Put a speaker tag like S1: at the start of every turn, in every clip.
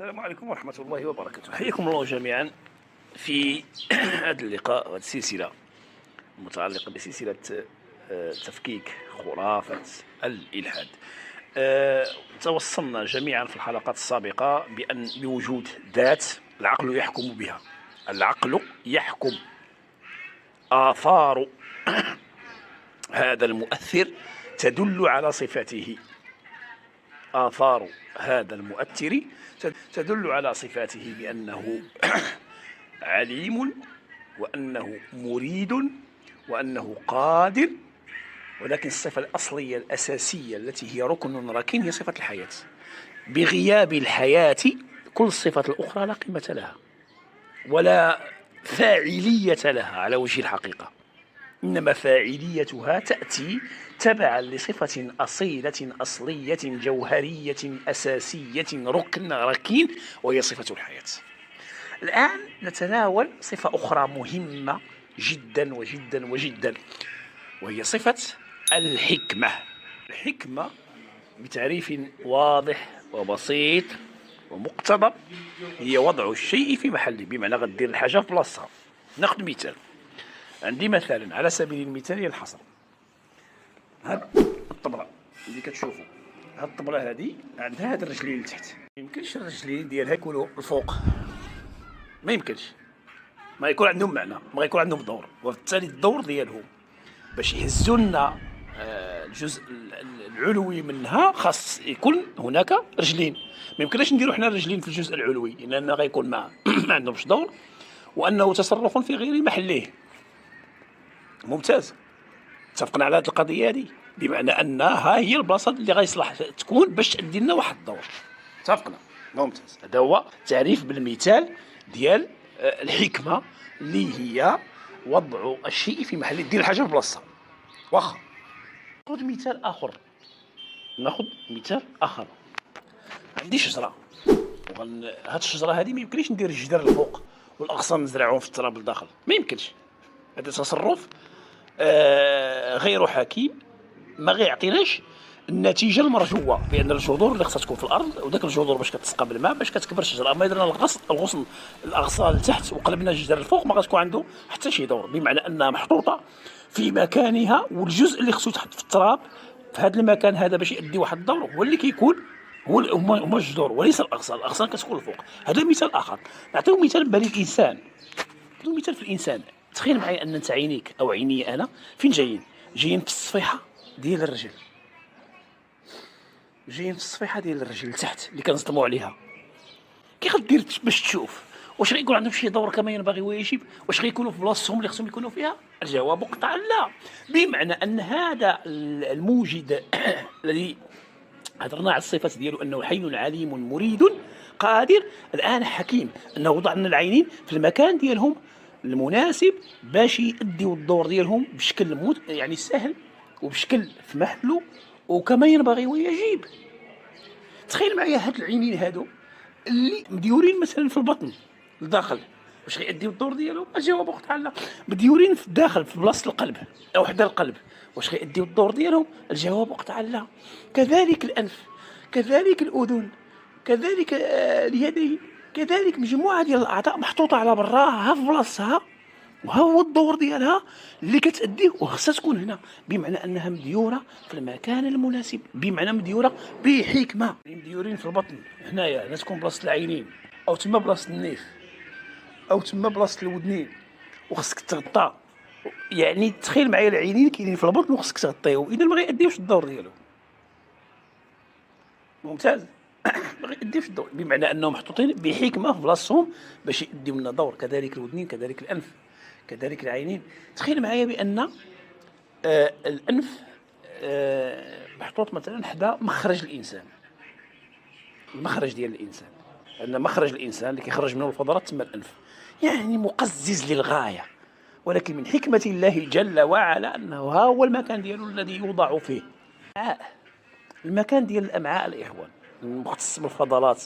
S1: السلام عليكم ورحمة الله وبركاته. حياكم الله جميعا في هذا اللقاء وهذه السلسلة المتعلقة بسلسلة تفكيك خرافة الإلحاد. توصلنا جميعا في الحلقات السابقة بوجود ذات العقل يحكم بها. العقل يحكم. آثار هذا المؤثر تدل على صفاته. آثار هذا المؤثر تدل على صفاته بأنه عليم، وأنه مريد، وأنه قادر. ولكن الصفة الأصلية الأساسية التي هي ركن ركين هي صفة الحياة. بغياب الحياة كل الصفات الأخرى لا قيمة لها ولا فاعلية لها على وجه الحقيقة، إنما فاعليتها تأتي تبعا لصفة أصيلة أصلية جوهرية أساسية ركن ركين، وهي صفة الحياة. الآن نتناول صفة أخرى مهمة جدا وجدا وجدا، وهي صفة الحكمة. الحكمة بتعريف واضح وبسيط ومقتضب هي وضع الشيء في محله، بمعنى غدير الحاجة في بلاصتها. ناخذ مثال. عندي مثلا على سبيل المثال هي الحصر. هاد الطبلة اللي كتشوفوا، هاد الطبلة هذه عندها هاد الرجلين لتحت، ما يمكنش الرجلين ديالها يكونوا الفوق، ما يمكنش، ما يكون عندهم معنى، ما يكون عندهم دور. وبالتالي الدور ديالهم باش يهزوا لنا الجزء العلوي منها خاص يكون هناك رجلين. ما يمكنناش نديروا حنا الرجلين في الجزء العلوي لان غيكون ما عندهمش دور، وانه تصرف في غير محله. ممتاز، اتفقنا على هذه القضيه هذه، بمعنى ان ها هي البلاصه اللي غيصلح تكون باش تأدي لنا واحد الدور. اتفقنا، ممتاز. هذا هو تعريف بالمثال ديال الحكمه، اللي هي وضع الشيء في محله، دير الحاجه في بلاصتها. واخا ناخذ مثال اخر، عندي شجره، هاد الشجره هذه ما يمكنليش ندير الجدار الفوق والاغصان نزرعهم في التراب لداخل، ما يمكنش. هذا تصرف غير حكيم، ما غيعطيناش النتيجه المرجوه، بان الجذور اللي خصها تكون في الارض، وداك الجذور باش كتسقى بالماء باش كتكبر الشجره. اما درنا الغصن الاغصان لتحت وقلبنا الجدار الفوق ما غتكون عنده حتى شي دور، بمعنى انها محطوطه في مكانها، والجزء اللي خصو يتحط في التراب في هذا المكان هذا باش يؤدي واحد الدور هو اللي كيكون هما الجذور وليس الاغصان. الاغصان كتكون الفوق. هذا مثال اخر. نعطيو مثال بني الانسان. نعطيو مثال في الانسان. تخيل معايا ان انت عينيك او عيني انا فين جايين في الصفيحه ديال الرجل، جايين في الصفيحه ديال الرجل لتحت اللي كنصدموا عليها. كي غدير باش تشوف واش غيكون عندهم شي دور كما ينبغي ويجب؟ واش غيكونوا في بلاصتهم اللي خصهم يكونوا فيها؟ الجواب قطعا لا. بمعنى ان هذا الموجد الذي هضرنا على الصفات ديالو انه حي عليم مريد قادر، الان حكيم، انه وضع لنا العينين في المكان ديالهم المناسب باش يؤديوا الدور ديالهم بشكل يعني سهل وبشكل في محله وكما ينبغي ويجب. تخيل معايا هاد العينين هادو اللي مديورين مثلا في البطن لداخل، واش غيأديو الدور ديالهم؟ الجواب قطعا لا. مديورين في الداخل في بلاصه القلب او حدا القلب، واش غيأديو الدور ديالهم؟ الجواب قطعا لا. كذلك الانف، كذلك الاذن، كذلك اليدين، كذلك مجموعه ديال الاعضاء محطوطه على براها في بلاصتها، وها هو الدور ديالها اللي كتأديه وخصها تكون هنا، بمعنى انها مديوره في المكان المناسب، بمعنى مديوره بحكمه. مديورين في البطن هنايا تكون بلاصه العينين او تما بلاصه النيف او تما بلاصه الودنين، وخصك تغطى. يعني تخيل معايا العينين كاينين في البطن وخصك تغطيهم، اذا ما غيأديوش الدور ديالو. ممتاز. ما غيأديوش الدور، بمعنى انهم محطوطين بحكمه في بلاصتهم باش يأديو لنا دور. كذلك الودنين، كذلك الانف، كذلك العينين. تخيل معايا بان الانف محطوط مثلا حدا مخرج الانسان، المخرج ديال الانسان، ان مخرج الانسان اللي كيخرج منه الفضلات تما الانف، يعني مقزز للغايه. ولكن من حكمه الله جل وعلا انه ها هو المكان ديالو الذي يوضع فيه المكان ديال الامعاء. الاخوان مختص بالفضلات،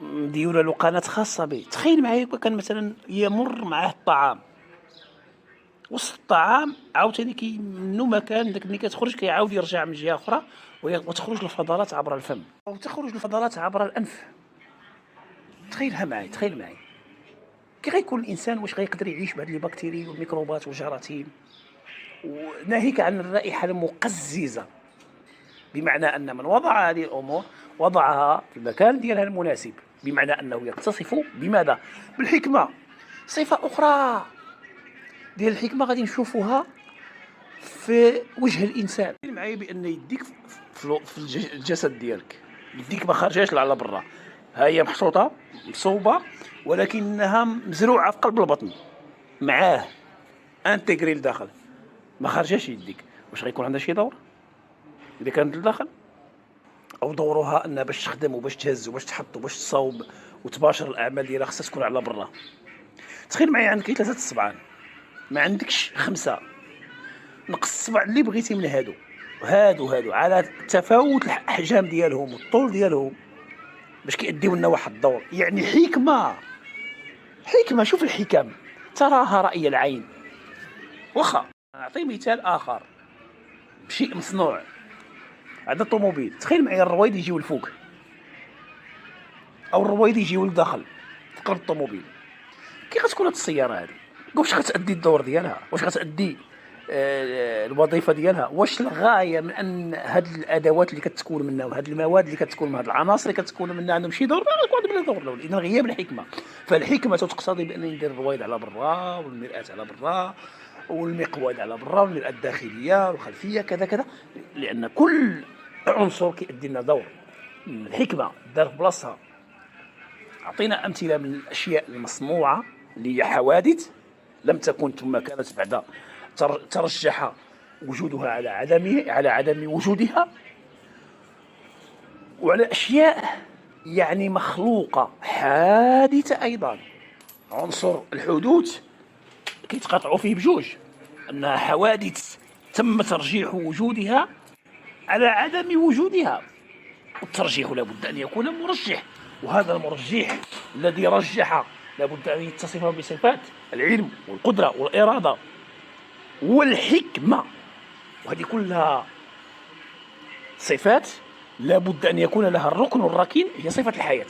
S1: مديوله له قناه خاصه به. تخيل معايا كان مثلا يمر معاه الطعام، وسط الطعام عاوتاني كي منو مكان داك اللي كتخرج كيعاود يرجع من جهه اخرى، وتخرج الفضلات عبر الفم او تخرج الفضلات عبر الانف. تخيلها معي، تخيل معي، كي غيكون الانسان واش غيقدر يعيش بهاد لي بكتيري والميكروبات والجراثيم، وناهيك عن الرائحه المقززه، بمعنى ان من وضع هذه الامور وضعها في المكان ديالها المناسب، بمعنى انه يتصف بماذا؟ بالحكمه. صفه اخرى ديال الحكمه غادي نشوفوها في وجه الانسان. معايا بان يديك في الجسد ديالك، يديك ما خرجاش على برا، ها هي محطوطه مصوبه ولكنها مزروعه في قلب البطن معاه انتيغري لداخل، ما خرجاش يديك. واش غيكون عندها شي دور اذا كانت لداخل؟ او دورها انها باش تخدم وباش تهز وباش تحط وباش تصاوب وتباشر الاعمال ديالها خصها تكون على برا. تخيل معايا عندك 3 الصبعان، ما عندكش 5، نقص الصبع اللي بغيتي من هادو على تفاوت الاحجام ديالهم والطول ديالهم باش كيأديو لنا واحد الدور. يعني حكمه. شوف الحكم تراها رأي العين. واخا نعطي مثال اخر بشيء مصنوع، هذا الطوموبيل. تخيل معايا الرويد يجيو الفوق او الرويد يجيو لداخل في قلب الطوموبيل، كي غتكون هاد السياره هادي واش غتأدي الدور ديالها؟ واش غتأدي الوظيفه ديالها؟ واش الغايه من ان هاد الادوات اللي كتكون منها وهاد المواد اللي كتكون من هاد العناصر اللي كتكون منها عندهم شي دور؟ لا يكون بلا دور الاول. اذا غياب الحكمه. فالحكمه تقتضي بان ندير الرويد على برا والمرآة على برا والمقود على برا والمرآة الداخليه والخلفيه كذا كذا، لان كل عنصر كيأدي لنا دور. الحكمه دار في بلاصتها. اعطينا امثله من الاشياء المصنوعه اللي هي حوادث لم تكن ثم كانت بعد ترجح وجودها على عدم وجودها، وعلى اشياء يعني مخلوقه حادثه ايضا. عنصر الحدوث كيتقاطعوا فيه بجوج، انها حوادث تم ترجيح وجودها على عدم وجودها، والترجيح لابد ان يكون مرجح، وهذا المرجح الذي رجح لابد ان يتصف بصفات العلم والقدره والاراده والحكمه، وهذه كلها صفات لابد ان يكون لها الركن الركين هي صفه الحياه.